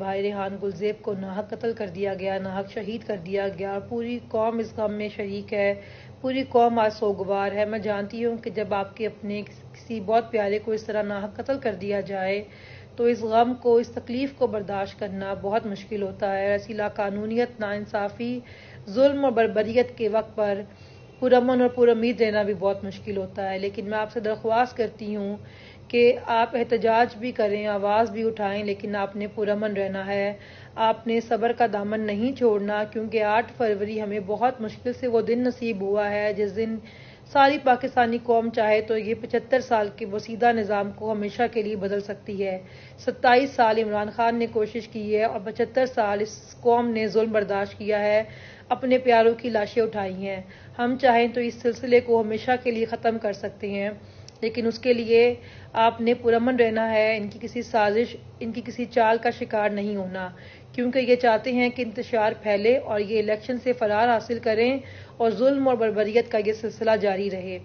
بھائی ریحان گلزیب کو ناحق قتل کر دیا گیا، ناحق شہید کر دیا گیا اور پوری قوم اس غم میں شریک ہے، پوری قوم آج سوگوار ہے۔ میں جانتی ہوں کہ جب آپ کے اپنے کسی بہت پیارے کو اس طرح ناحق قتل کر دیا جائے تو اس غم کو، اس تکلیف کو برداشت کرنا بہت مشکل ہوتا ہے۔ ایسی لاقانونیت، ناانصافی، ظلم اور بربریت کے وقت پر پرامن اور پر امید رہنا بھی بہت مشکل ہوتا ہے، لیکن میں آپ سے درخواست کرتی ہوں کہ آپ احتجاج بھی کریں، آواز بھی اٹھائیں، لیکن آپ نے پرامن رہنا ہے، آپ نے صبر کا دامن نہیں چھوڑنا، کیونکہ 8 فروری ہمیں بہت مشکل سے وہ دن نصیب ہوا ہے جس دن ساری پاکستانی قوم چاہے تو یہ 75 سال کے وسیدہ نظام کو ہمیشہ کے لیے بدل سکتی ہے۔ 27 سال عمران خان نے کوشش کی ہے اور 75 سال اس قوم نے ظلم برداشت کیا ہے، اپنے پیاروں کی لاشیں اٹھائی ہیں۔ ہم چاہیں تو اس سلسلے کو ہمیشہ کے لیے ختم کر سکتے ہیں، لیکن اس کے لیے آپ نے پرامن رہنا ہے، ان کی کسی سازش، ان کی کسی چال کا شکار نہیں ہونا، کیونکہ یہ چاہتے ہیں کہ انتشار پھیلے اور یہ الیکشن سے فرار حاصل کریں اور ظلم اور بربریت کا یہ سلسلہ جاری رہے۔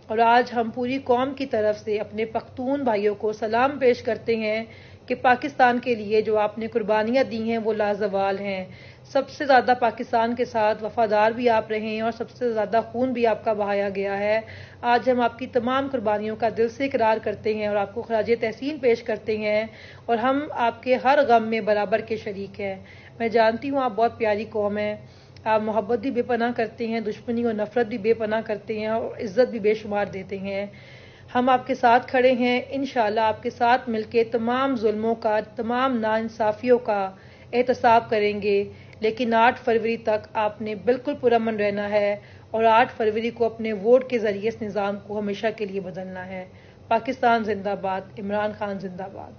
اور آج ہم پوری قوم کی طرف سے اپنے پختون بھائیوں کو سلام پیش کرتے ہیں کہ پاکستان کے لیے جو آپ نے قربانیاں دی ہیں وہ لازوال ہیں۔ سب سے زیادہ پاکستان کے ساتھ وفادار بھی آپ رہے ہیں اور سب سے زیادہ خون بھی آپ کا بہایا گیا ہے۔ آج ہم آپ کی تمام قربانیوں کا دل سے اقرار کرتے ہیں اور آپ کو خراج تحسین پیش کرتے ہیں، اور ہم آپ کے ہر غم میں برابر کے شریک ہیں۔ میں جانتی ہوں آپ بہت پیاری قوم ہیں، آپ محبت بھی بے پناہ کرتے ہیں، دشمنی اور نفرت بھی بے پناہ کرتے ہیں اور عزت بھی بے شمار دیتے ہیں۔ ہم آپ کے ساتھ کھڑے ہیں، انشاءاللہ آپ کے ساتھ مل کے تمام ظلموں کا، تمام ناانصافیوں کا احتساب کریں گے، لیکن 8 فروری تک آپ نے بالکل پرامن رہنا ہے اور 8 فروری کو اپنے ووٹ کے ذریعے اس نظام کو ہمیشہ کے لیے بدلنا ہے۔ پاکستان زندہ باد، عمران خان زندہ باد۔